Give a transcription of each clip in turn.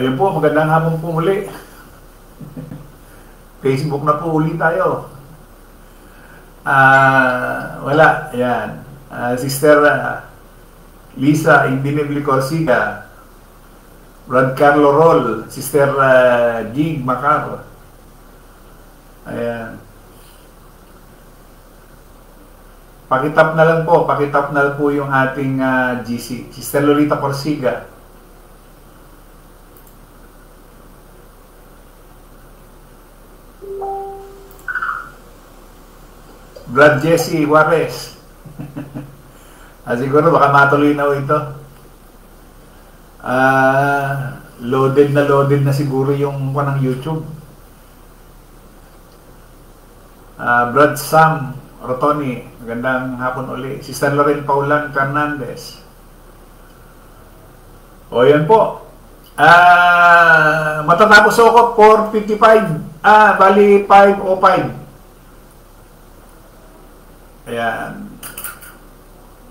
Ayun po, magandang hapon po muli. Facebook na po uli tayo. Wala, ayan. Sister Lisa Indinibli Corsica, Brad Carlo Roll, Sister Jig Macar. Ayan. Pakitap na lang po yung ating GC. Sister Lolita Corsica. Brad Jesse Juarez. Siguro baka matuloy na ito. Loaded na siguro yung ng YouTube. Brad Sam Rotoni, magandang hapon uli. Sister Lorraine Paulan Fernandez. O yan po. Matatapos ako 4:55. Bali 5:05. Ayan.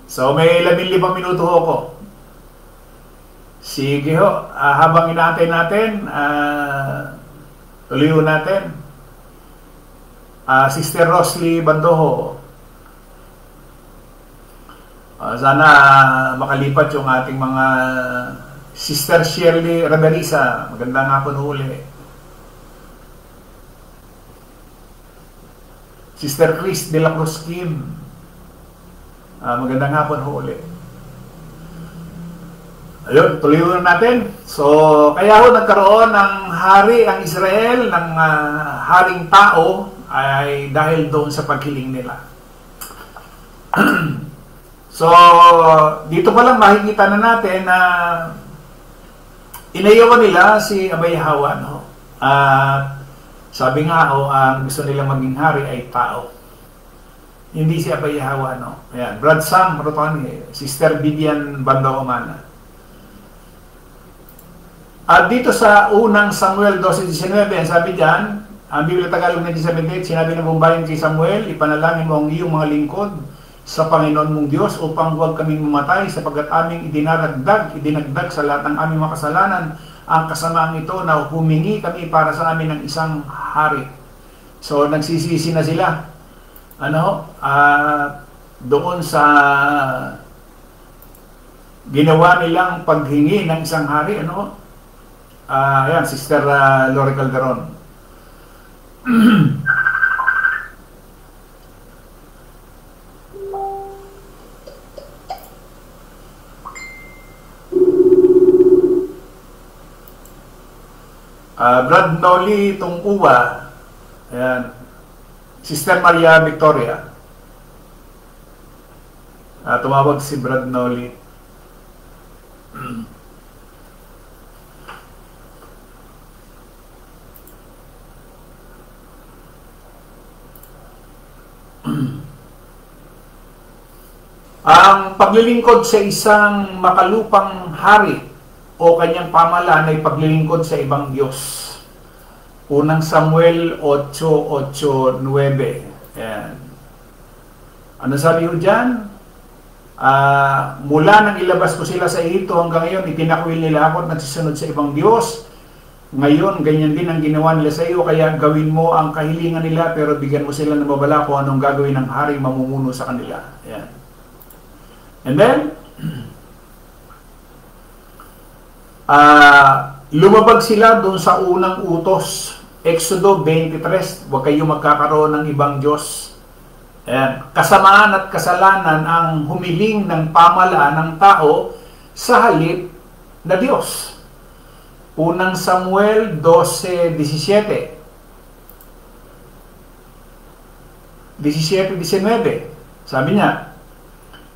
So, may 15 minuto ako. Sige ho. Habang inaantay natin, tuloy natin. Sister Rosly Bandoho. Sana makalipat yung ating mga Sister Shirley Raberisa. Magandang hapon huli. Sister Chris de la Cruz Kim. Magandang hapon ho ulit. Ayun, tuloy na natin. So, kaya ho nagkaroon ng hari ang Israel, ng haring tao, ay dahil doon sa paghiling nila. So, dito pa lang makikita na natin na inayawan nila si Abay Hawa, no? Sabi nga ang gusto nilang maging hari ay tao. Hindi si Abay Hawa, no? Ayan, Brad Sam Rotoni, Sister Vivian Bandaomana. At dito sa unang Samuel 12:19, sabi diyan, ang Biblia Tagalog 1978, sinabi ng bumbayan kay Samuel, ipanalangin mo ang iyong mga lingkod sa Panginoon mong Diyos upang huwag kaming mamatay sapagkat aming idinagdag sa lahat ng aming mga kasalanan ang kasamaang ito na humingi kami para sa amin ng isang hari. So, nagsisisi na sila. Doon sa ginawa nilang paghingi ng isang hari. Ayan, Sister Lori Calderon. Brad Noli Tungkuwa. Ayan. Sister Maria Victoria. Tumawag si Brad Noli. Ang paglilingkod sa isang makalupang hari o kanyang pamahalaan ay paglilingkod sa ibang Diyos. Unang Samuel 8:8-9. Ayan. Ano sabi ho dyan? Mula nang ilabas ko sila sa Ehipto hanggang ngayon, itinakwil nila ako at nagsisunod sa ibang Diyos. Ngayon, ganyan din ang ginawa nila sa iyo, kaya gawin mo ang kahilingan nila, pero bigyan mo sila ng babala kung anong gagawin ng hari mamumuno sa kanila. Ayan. And then, lumabag sila doon sa unang utos, Exodo 23, huwag kayong magkakaroon ng ibang Diyos. Ayan. Kasamaan at kasalanan ang humiling ng pamahalaan ng tao sa halip na Diyos. Unang Samuel 12:17. 17:19. Sabi niya,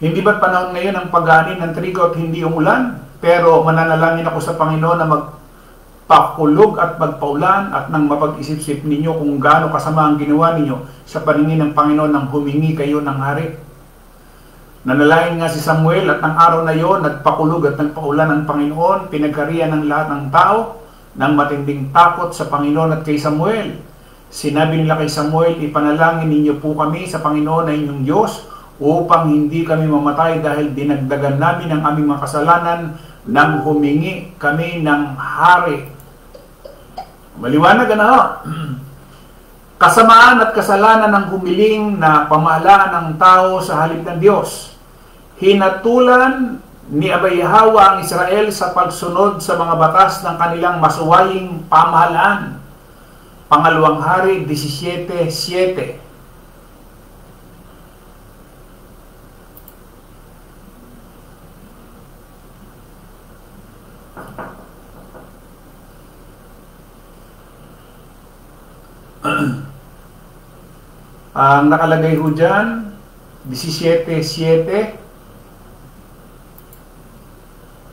hindi ba't panahon ngayon ang pag-ani ng trigo at hindi umulan? Pero mananalangin ako sa Panginoon na magpakulog at magpaulan at nang mapag-isip-isip ninyo kung gaano kasama ang ginawa ninyo sa paningin ng Panginoon nang humingi kayo ng hari. Nanalangin nga si Samuel at ng araw na yon, nagpakulog at nagpaulan ng Panginoon, pinagkariyan ng lahat ng tao ng matinding takot sa Panginoon at kay Samuel. Sinabi nila kay Samuel, ipanalangin ninyo po kami sa Panginoon na inyong Diyos upang hindi kami mamatay dahil dinagdagan namin ang aming mga kasalanan nang humingi kami ng hari. Maliwanag na ho. Kasamaan at kasalanan ng humiling na pamahalaan ng tao sa halip ng Diyos. Hinatulan ni Abayhawa ang Israel sa pagsunod sa mga batas ng kanilang masuwaying pamahalaan. Pangalawang Hari 17:7. Ang nakalagay ho dyan, 17:7.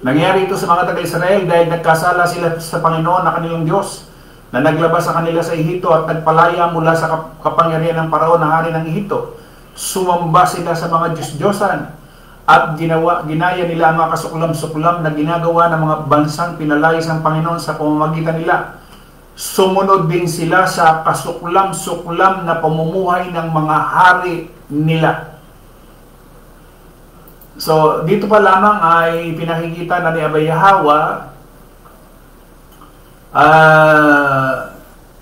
Nangyari ito sa mga taga-Israel dahil nagkasala sila sa Panginoon na kanilang Diyos, na naglabas sa kanila sa Ehipto at nagpalaya mula sa kapangyarihan ng Paraon na hari ng Ehipto. Sumamba sila sa mga Diyos-Diyosan at ginaya nila ang mga kasuklam-suklam na ginagawa ng mga bansang pinalayas ng Panginoon sa pamamagitan nila. Sumunod din sila sa kasuklam-suklam na pamumuhay ng mga hari nila. So, dito pa lamang ay pinakikita na ni Abayhawa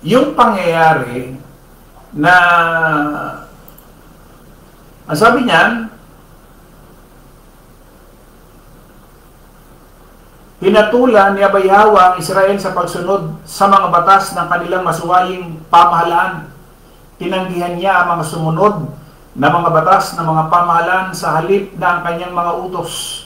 yung pangyayari na ang sabi niyan, hinatulan ni Abayhawa ang Israel sa pagsunod sa mga batas ng kanilang masuwaying pamahalaan. Tinanggihan niya ang mga sumunod na mga batas ng mga pamahalaan sa halip na ang kanyang mga utos.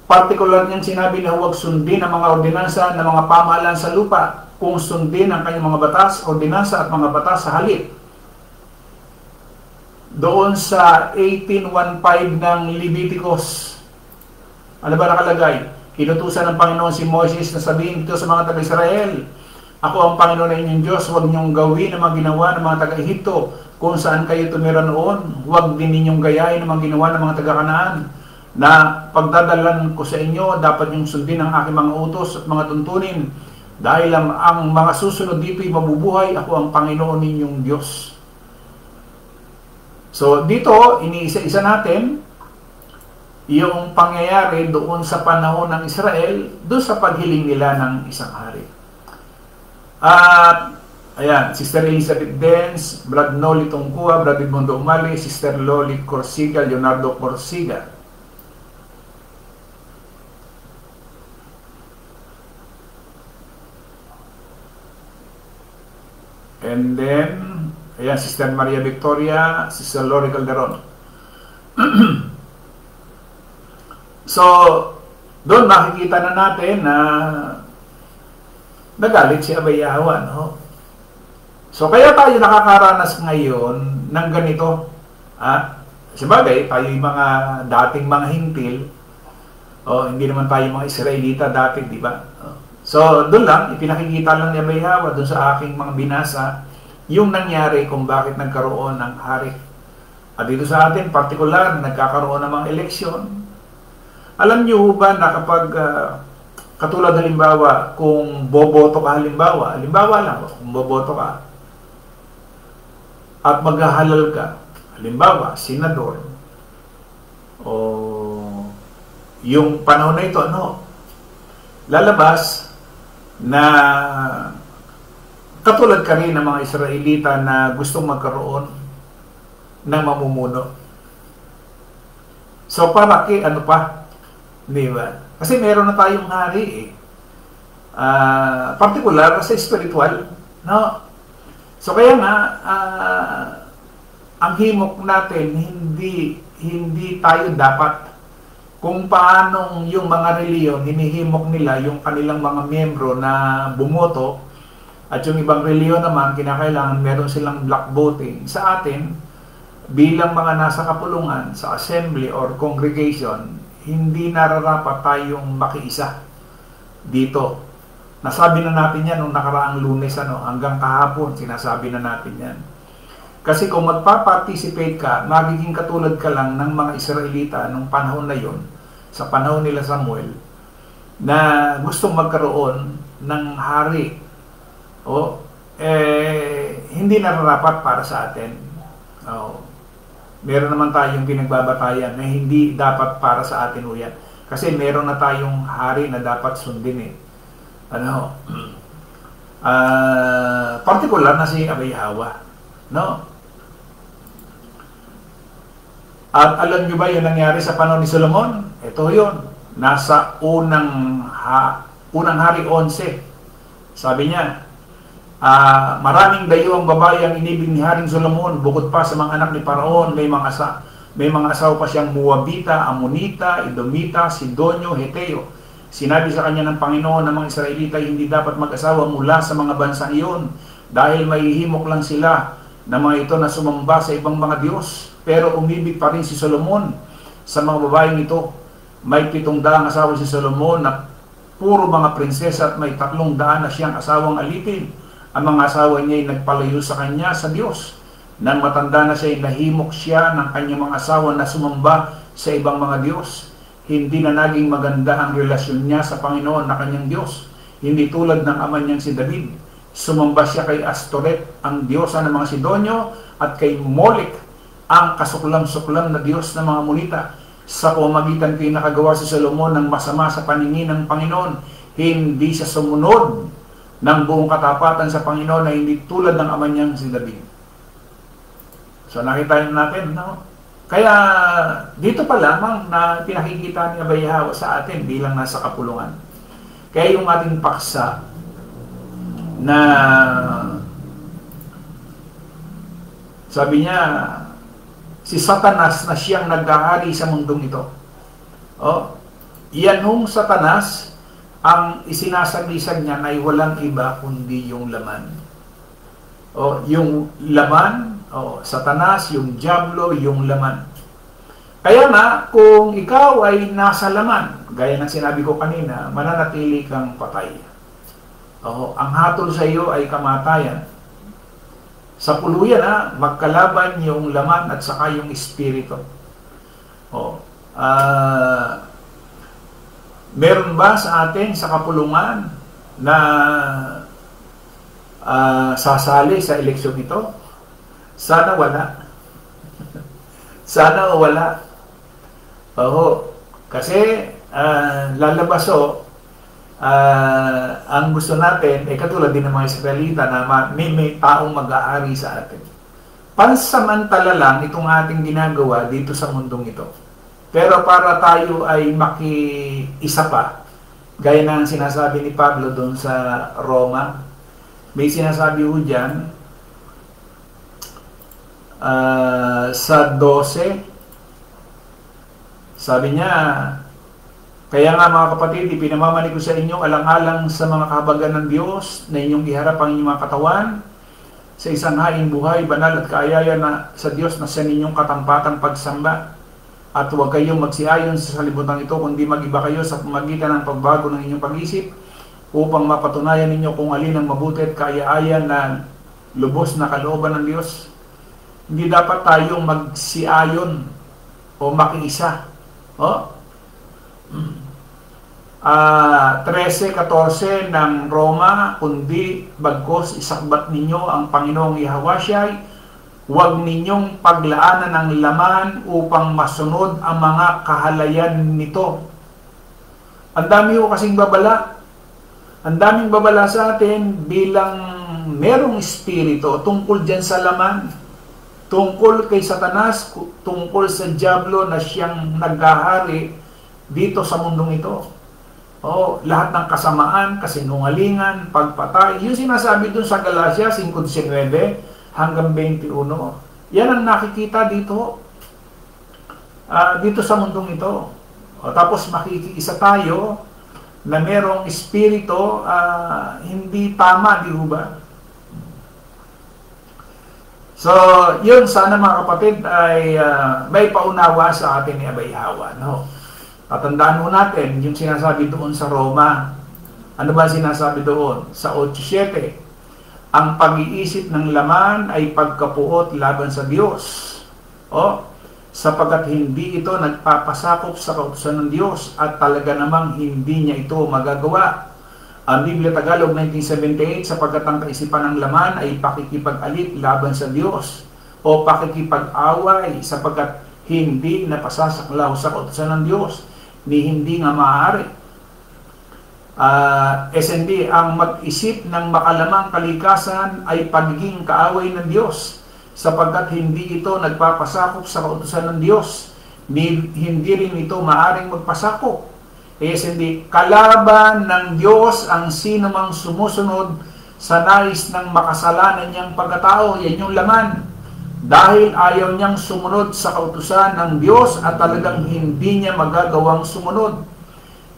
Partikular niyang sinabi na huwag sundin ang mga ordinansa ng mga pamahalaan sa lupa, kung sundin ang kanyang mga batas, ordinansa at mga batas sa halip. Doon sa 18:1-5 ng Leviticus, ano ba nakalagay? Inutusan ng Panginoon si Moses na sabihin ito sa mga taga-Israel, ako ang Panginoon na inyong Diyos, huwag niyong gawin ang mga ginawa ng mga taga-Ehipto kung saan kayo tumira noon. Huwag din ninyong gayahin ang mga ginawa ng mga taga-Kanaan na pagdadalan ko sa inyo, dapat niyong sundin ang aking mga utos at mga tuntunin. Dahil ang mga susunod dito'y mabubuhay, ako ang Panginoon ninyong Diyos. So dito, iniisa-isa natin yung pangyayari doon sa panahon ng Israel, doon sa paghiling nila ng isang hari. At ayan, Sister Elizabeth Dens, Brad Noli Tungkua, Brad Edmundo Umali, Sister Loli Corsiga, Leonardo Corsiga. And then, ayan, Sister Maria Victoria, Sister Lori Calderon. So, doon makikita na natin na nagalit si Abayhawa, no? So, kaya tayo nakakaranas ngayon ng ganito. Sabagay, tayo yung mga dating mga hintil. Hindi naman tayo mga Israelita dati, di ba? So, doon lang, ipinakikita lang ni Abayhawa doon sa aking mga binasa yung nangyari kung bakit nagkaroon ng hari. At dito sa atin, partikular, nagkakaroon ng mga eleksyon. Alam niyo ba na kapag katulad halimbawa, kung boboto ka halimbawa lang, kung boboto ka at maghahalal ka, halimbawa, senador, o yung panahon na ito, lalabas na katulad ka rin ng mga Israelita na gustong magkaroon ng mamumuno. So, para ano pa? Di ba? Kasi meron na tayong hari particular sa spiritual, no? So kaya nga ang himok natin hindi tayo dapat kung paanong yung mga reliyon hinihimok nila yung kanilang mga miyembro na bumoto at yung ibang reliyon naman kinakailangan meron silang block voting. Sa atin bilang mga nasa kapulungan sa assembly or congregation, hindi nararapat tayong makiisa dito. Nasabi na natin yan nung nakaraang Lunes, hanggang kahapon, sinasabi na natin yan. Kasi kung magpa-participate ka, magiging katulad ka lang ng mga Israelita nung panahon na yon, sa panahon nila Samuel, na gustong magkaroon ng hari. Hindi nararapat para sa atin. Meron naman tayong pinagbabatayan na hindi dapat para sa atin o yan. Kasi meron na tayong hari na dapat sundin eh. Ano? Particular na si Abay Hawa. No? At alam nyo ba yung nangyari sa panahon ni Solomon? Ito yun. Nasa unang hari 11. Sabi niya, maraming dayuhang babae ang inibig ni Haring Solomon, bukod pa sa mga anak ni Paraon, may mga asawa pa siyang Moabita, Amonita, Edomita, Sidonyo, Heteo. Sinabi sa kanya ng Panginoon ng mga Israelita hindi dapat mag-asawa mula sa mga bansa iyon dahil mahihimok lang sila na mga ito na sumamba sa ibang mga Diyos. Pero umibig pa rin si Solomon sa mga babaeng ito. May 700 asawa si Solomon na puro mga prinsesa at may 300 na siyang asawang alipin. Ang mga asawa niya ay nagpalayo sa kanya sa Diyos. Nang matanda na siya, nahimok siya ng kanyang mga asawa na sumamba sa ibang mga Diyos. Hindi na naging maganda ang relasyon niya sa Panginoon na kanyang Diyos. Hindi tulad ng ama niyang si David. Sumamba siya kay Astoret, ang diyosa ng mga Sidonyo, at kay Molek, ang kasuklam-suklam na Diyos ng mga Amonita. Sa pamamagitan kay nakagawa si Solomon ng masama sa paningin ng Panginoon. Hindi siya sumunod ng buong katapatan sa Panginoon na hindi tulad ng ama niyang si David. So nakita natin, no? Kaya dito pa lamang na pinakikita ni Abay Hawa sa atin bilang nasa kapulungan. Kaya yung ating paksa na sabi niya, si Satanas na siyang naghahari sa mundong ito. Yan hong Satanas, ang isinasagisag niya ay walang iba kundi yung laman. Yung laman, Satanas, yung Diablo, yung laman. Kaya nga, kung ikaw ay nasa laman, gaya ng sinabi ko kanina, mananatili kang patay. Ang hatol sa iyo ay kamatayan. Sa puluyan, magkalaban yung laman at saka yung espiritu. Meron ba sa atin sa kapulungan na sasali sa eleksyon ito? Sana wala. Sana wala. Kasi lalabas ang gusto natin, katulad din ng mga Israelita na may taong mag-aari sa atin. Pansamantala lang itong ating ginagawa dito sa mundong ito. Pero para tayo ay makiisa pa, gaya ng sinasabi ni Pablo doon sa Roma, may sinasabi ho dyan, sa 12, sabi niya, kaya nga mga kapatid, ipinamamanig ko sa inyo alang-alang sa mga kahabagan ng Diyos na inyong iharap ang inyong mga katawan sa isang haing buhay, banal at kaayaya na sa Diyos na sa ninyong katampatang pagsamba. At huwag kayong magsiayon sa salibutan ito, kundi mag-iba kayo sa pamagitan ng pagbago ng inyong pag-isip upang mapatunayan ninyo kung alin ang mabuti at kaaya-aya na lubos na kalooban ng Diyos. Hindi dapat tayong magsiayon o makiisa. 13:14 ng Roma, kundi bagkos isakbat ninyo ang Panginoong Yahawasyay, huwag ninyong paglaanan ng laman upang masunod ang mga kahalayan nito. Ang dami ko kasing babala. Ang daming babala sa atin bilang merong espiritu tungkol dyan sa laman. Tungkol kay Satanas, tungkol sa Diablo na siyang naghahari dito sa mundong ito. Lahat ng kasamaan, kasinungalingan, pagpatay. Yung sinasabi dun sa Galacia 5:19 hanggang 21. Yan ang nakikita dito. Dito sa mundong ito. Tapos makikiisa tayo na merong espiritu, hindi tama, di ba? So, yun, sana mga kapatid ay may paunawa sa atin ni Abay Hawa. No? Tatandaan mo natin yung sinasabi doon sa Roma. Ano ba sinasabi doon? Sa 8:7, ang pag-iisip ng laman ay pagkapuot laban sa Diyos. Sapagkat hindi ito nagpapasakop sa kautusan ng Diyos at talaga namang hindi niya ito magagawa. Ang Biblia Tagalog 1978, sapagkat ang kaisipan ng laman ay pakikipag-alit laban sa Diyos o pakikipag-away sapagkat hindi napasasaklaw sa kautusan ng Diyos. ni hindi nga maaari. SND, ang mag-isip ng makalamang kalikasan ay pagiging kaaway ng Diyos, sapagkat hindi ito nagpapasakop sa kautusan ng Diyos, hindi rin ito maaring magpasakop. SND, kalaban ng Diyos ang sino mang sumusunod sa nais ng makasalanan niyang pagkatao. Yan yung laman. Dahil ayaw niyang sumunod sa kautusan ng Diyos at talagang hindi niya magagawang sumunod.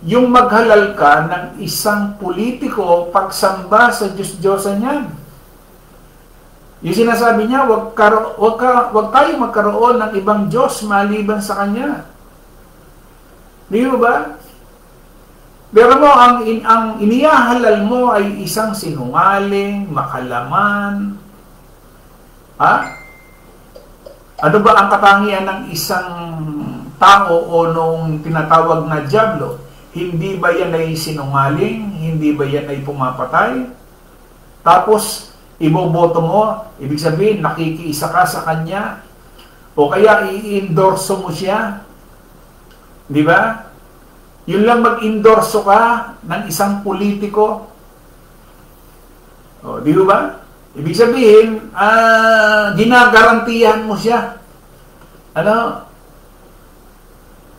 Yung maghalal ka ng isang politiko pagsamba sa Diyos-Diyosan yan. Yung sinasabi niya, wag tayo magkaroon ng ibang Diyos maliban sa Kanya. Di ba? Pero mo, ang inihahalal mo ay isang sinungaling, makalaman. Ha? Ano ba ang katangian ng isang tao o nung tinatawag na dyablo? Hindi ba yan ay sinungaling? Hindi ba yan ay pumapatay? Tapos, iboboto mo, ibig sabihin, nakikiisa ka sa kanya, o kaya i-endorso mo siya. Di ba? Yun lang mag-endorso ka ng isang politiko. O, di ba? Ibig sabihin, ginagarantihan mo siya. Ano?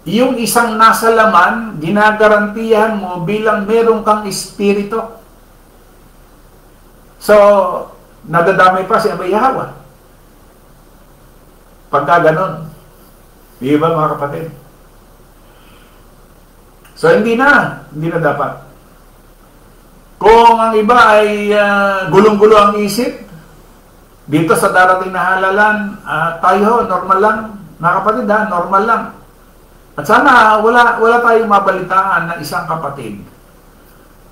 Yung isang nasa laman, ginagarantihan mo bilang meron kang espiritu. So, nadadamay pa si Abay Yahweh. Pagka ganon. Di ba mga kapatid? So, hindi na dapat. Kung ang iba ay gulong-gulo ang isip, dito sa darating na halalan, tayo, normal lang. Mga kapatid, normal lang. At sana wala tayong mabalitaan na isang kapatid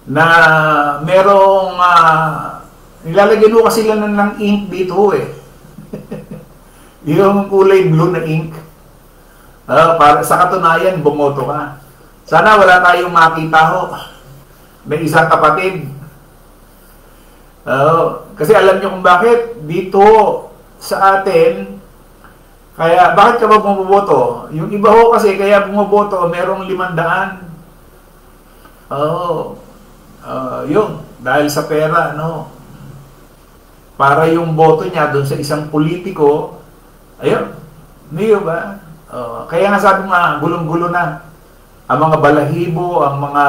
na merong nilalagyan mo kasi lang ng ink dito eh. Yung kulay blue na ink. Para sa katunayan, bumoto ka. Sana wala tayong makita ho. May isang kapatid. Kasi alam nyo kung bakit dito sa atin. Kaya, bakit ka ba bumoboto? Yung iba ho kasi, kaya bumoboto, merong 500. Yun. Dahil sa pera, no? Para yung boto niya doon sa isang politiko, ayun. Hindi ba? Kaya nga sabi nga, gulong-gulo na. Ang mga balahibo, ang mga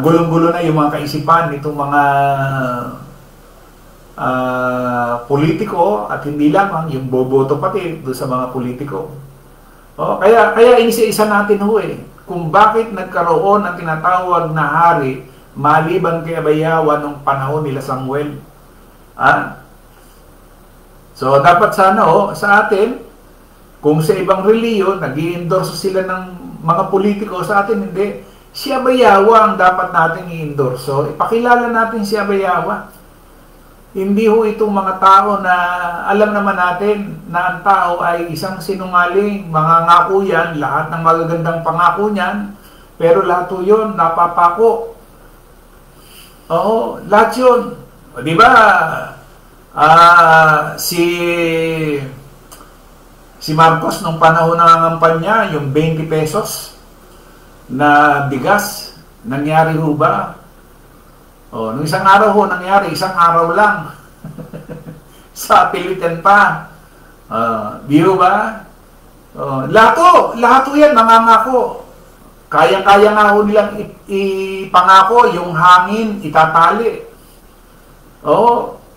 gulong-gulo na yung mga kaisipan, itong mga politiko at hindi lamang yung boboto pati doon sa mga politiko. Kaya inisa-isa natin ho kung bakit nagkaroon ng tinatawag na hari maliban kay Abay Yahweh nung panahon nila Samuel. So dapat sana sa atin, kung sa ibang reliyon nag-i-endorse sila ng mga politiko, sa atin hindi. Si Abay Yahweh ang dapat nating i-endorse. Ipakilala natin si Abay Yahweh. Hindi ho itong mga tao na alam naman natin na ang tao ay isang sinungaling, mangangako yan, lahat ng magagandang pangako niyan, pero lahat ho yun, napapako. Lahat yun. Di ba? Si Marcos, nung panahon ng kampanya, yung 20 pesos na bigas, nangyari ho ba? Nung isang araw ho, nangyari, isang araw lang. Sa pilitan pa. Di ba? Lahat ho yan, nangangako. Kaya-kaya nga ho nilang ipangako, yung hangin, itatali.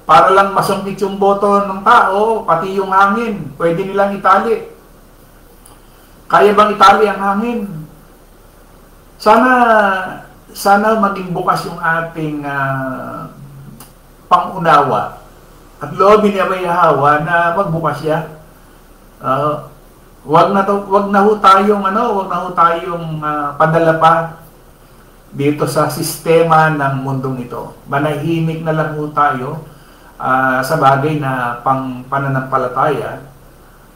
Para lang masungkit yung boto ng tao, pati yung hangin, pwede nilang itali. Kaya bang itali ang hangin? Sana maging bukas yung ating pangunawa at loobin ni Abay Yahweh na magbukas siya. Wag na ho tayong padala pa dito sa sistema ng mundong ito. Manahimik na lang ho tayo sa bagay na pananampalataya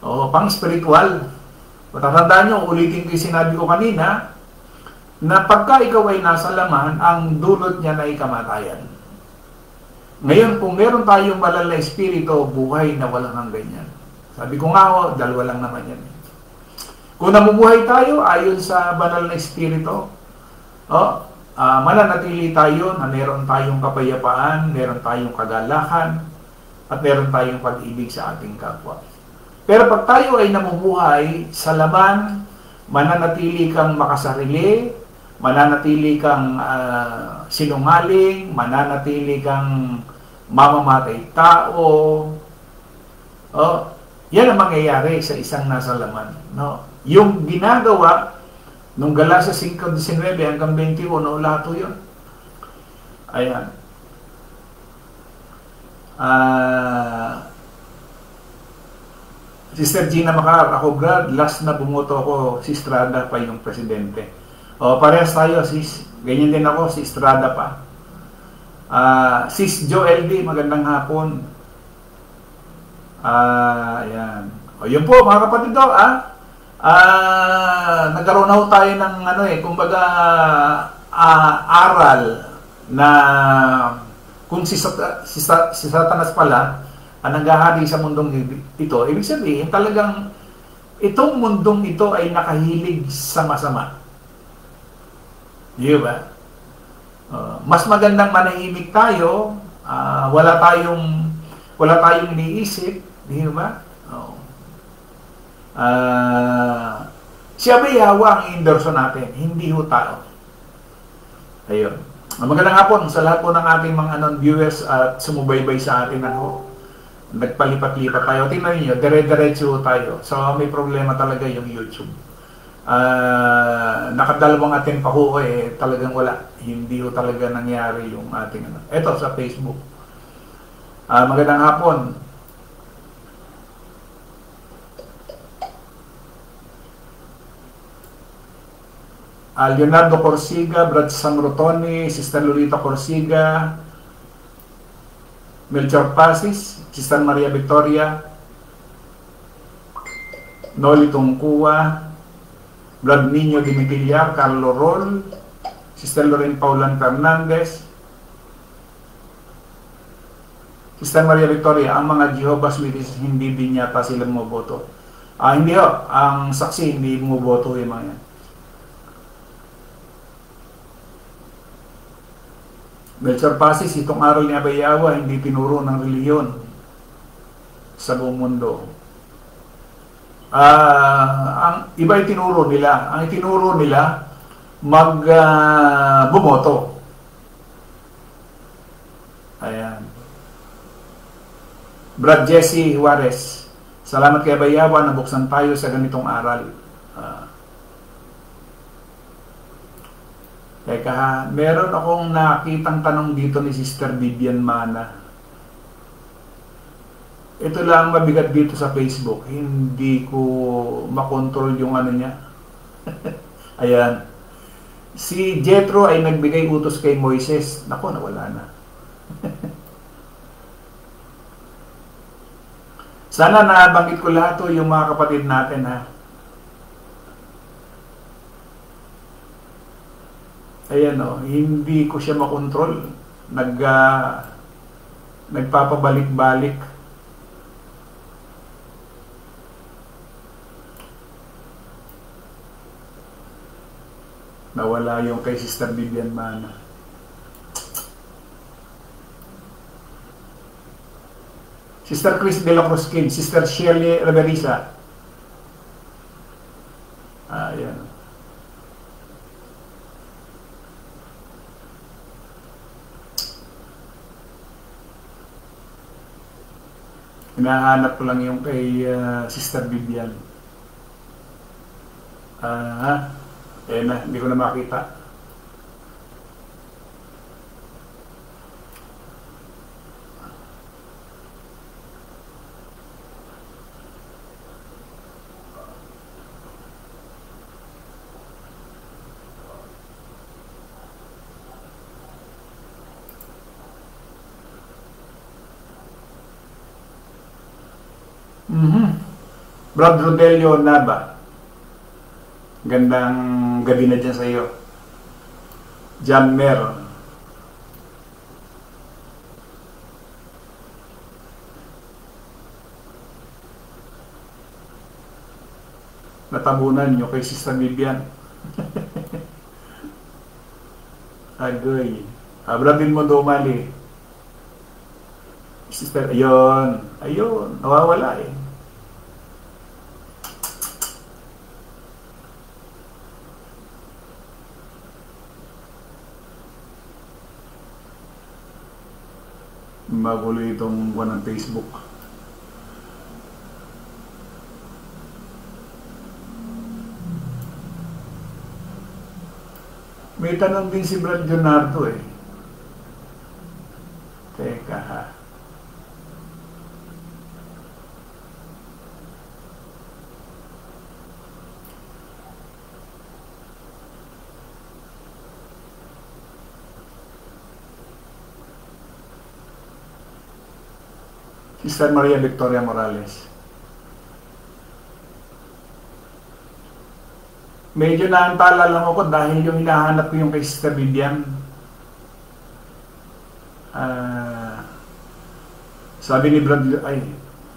o pang spiritual. Matatandaan nyo, ulitin ko yung sinabi ko kanina, na pagka ikaw ay nasa laman, ang dulot niya na kamatayan. Ngayon, kung meron tayong banal na espiritu, buhay na walang hanggan yan. Sabi ko nga dalawa lang naman yan. Kung namumuhay tayo ayon sa banal na espiritu, mananatili tayo na meron tayong kapayapaan, meron tayong kagalakan, at meron tayong pag-ibig sa ating kapwa. Pero pag tayo ay namumuhay sa laman, mananatili kang makasarili, mananatili kang sinungaling, mananatili kang mamamatay tao, yan ang mangyayari sa isang nasa laman. No? Yung ginagawa nung Galatia 5:19 hanggang 21, lahat yun. Ayan. Sister Gina Macar, ako Brad, last na bumoto ako, si Estrada pa yung presidente. Parehas tayo, sis. Ganyan din ako, si Estrada pa. Sis Joel D, magandang hapon. Ayan. Yun po, mga kapatid daw, nagkaroon na tayo ng kumbaga aral na kung si Satanas pala ang naghahari sa mundong ito, ibig sabihin talagang itong mundong ito ay nakahilig sa masama. Di ba? Mas magandang manahimik tayo, wala tayong iniisip, di ba? Siya ba Yahweh ang endorso natin, hindi ho tao. Ayun. Magandang hapon sa lahat po ng ating mga viewers at sumubaybay sa atin nagpalipat-lipat tayo. Tingnan niyo, dire-diretso tayo. So may problema talaga yung YouTube. Nakadalawang atin pa ho talagang wala. Hindi ho talaga nangyari yung ating Ito sa Facebook. Magandang hapon. Leonardo Corsiga, Brad Samrotoni, Sister Lolita Corsiga, Melchor Pasis, Sister Maria Victoria, Noli Tungkua, Brad Nino Dimitillar, Carlo Rol, Sister Lorraine Paulan Fernandez, Sister Maria Victoria, ang mga Jehovah's Witnesses hindi din yata sila bumoboto. Hindi ho, ang saksi hindi bumoboto yung mga yan. Melchor Pasis, itong aral ni Abay Yahweh hindi tinuro ng reliyon sa buong mundo. Ang iba itinuro nila. Ang itinuro nila bumoto. Ayan. Brad Jesse Juarez, salamat kay Abay Yahweh na buksan tayo sa ganitong aral. Teka meron akong nakitang tanong dito ni Sister Vivian Mana. Ito lang mabigat dito sa Facebook. Hindi ko makontrol yung niya. Ayan. Si Jethro ay nagbigay utos kay Moises. Nako, nawala na. Sana nabanggit ko lahat yung mga kapatid natin Ayan hindi ko siya makontrol. Nagpapabalik-balik. Nawala yung kay Sister Vivian Mana. Sister Chris de la Cruzkin, Sister Shirley Reverisa. Ayan. Hinahanap ko lang yung kay Sister Vivian. Hindi ko na makita. Brad Rodelio Naba, gandang gabi na dyan sa iyo. Jammer, natabunan nyo kay Sister Vivian. Agoy. Abradin mo dumali. Sister, ayun. Ayun. Nawawala eh. Magulo itong buwan ng Facebook. May tanong din si Brad Leonardo eh. Teka ha. Sister Maria Victoria Morales. Medyo naantala lang ako dahil yung hinahanap ko yung kay Sister Vivian. Sabi ni Brad, ay,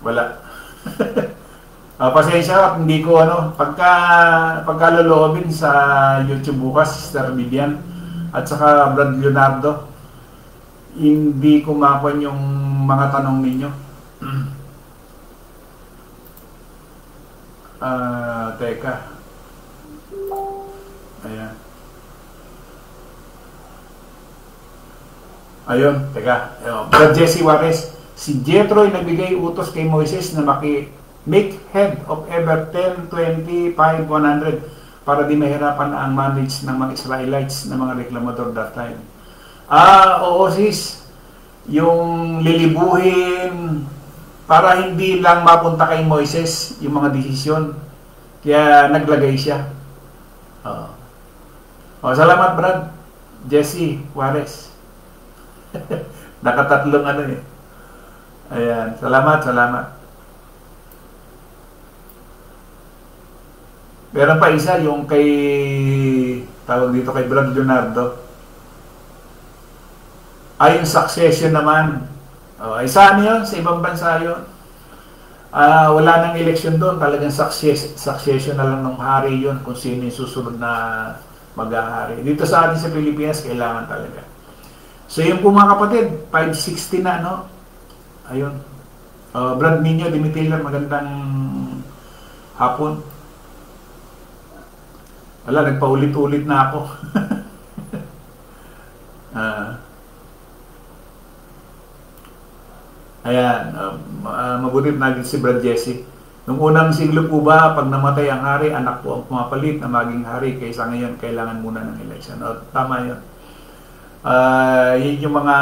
wala. Pasensya, hindi ko pagkaloloobin sa YouTube bukas, Sister Vivian, at saka Brad Leonardo, hindi ko makuha yung mga tanong ninyo. Teka. Ayan. Ayun, teka. Brad Jesse Juarez, si Jethro ay nagbigay utos kay Moises na make head of ever 10, 20, 5, 100 para di mahirapan ang manage ng mga Israelites na mga reklamador that time. Oo sis, yung lilibuhin para hindi lang mapunta kay Moises yung mga desisyon. Kaya naglagay siya. Salamat Brad Jesse Juarez. Nakatatlong eh. Ayan, salamat. Meron pa isa yung kay tawag dito kay Brad Leonardo. Yung succession naman. Ay saan yun? Sa ibang bansa yun. Wala nang eleksyon doon. Talagang succession na lang ng hari yun kung sino yung susunod na mag-ahari. Dito sa atin sa Pilipinas, kailangan talaga. So yung po mga kapatid, 560 na, no? Ayun. Brad Nino, Dimitila, magandang hapon. Wala, nagpaulit-ulit na ako. Ayan, mabuti natin si Brad Jesse. Nung unang siglo po ba, pag namatay ang hari, anak po ang pumapalit na maging hari, kaysa ngayon, kailangan muna ng election. Tama yun. Yun yung mga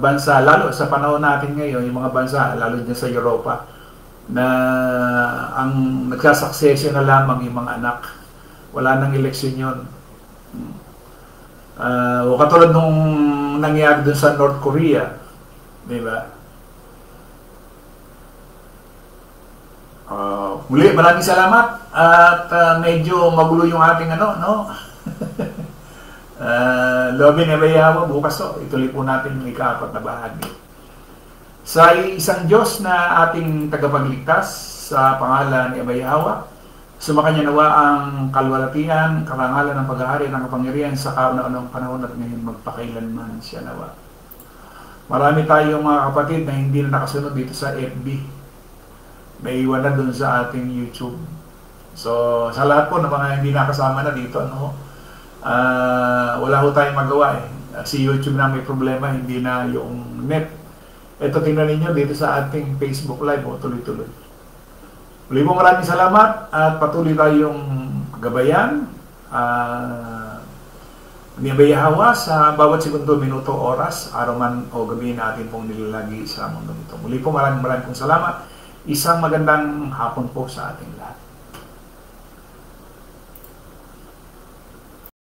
bansa, lalo sa panahon natin ngayon, yung mga bansa, lalo dyan sa Europa, na ang nagsasuccession na lamang yung mga anak. Wala nang eleksyon yun. Katulad nung nangyari dun sa North Korea, di ba? Muli, maraming salamat at medyo magulo yung ating Lobin Ebayawa, bukas ituloy po natin yung ika-4 na bahagi. Sa isang Diyos na ating tagapagligtas, sa pangalan ni Ebayawa, sumakanya nawa ang kalwalatian, karangalan ng paghahari ng kapangyarihan sa kauna-unang panahon at ngayon magpakailanman siya nawa. Marami tayong mga kapatid na hindi na nakasunod dito sa FB. May iwan na dun sa ating YouTube. So, sa lahat po ng mga hindi nakasama na dito, wala ho tayong magawa eh. Si YouTube na may problema, hindi na yung net. Ito, tingnan ninyo dito sa ating Facebook Live, tuloy-tuloy. Muli po maraming salamat at patuloy tayong gabayan. Nibayahawa sa bawat segundo, minuto, oras, araw man o gabi na atin pong nilalagi sa mundo nito. Muli po maraming pong salamat. Isang magandang hapon po sa ating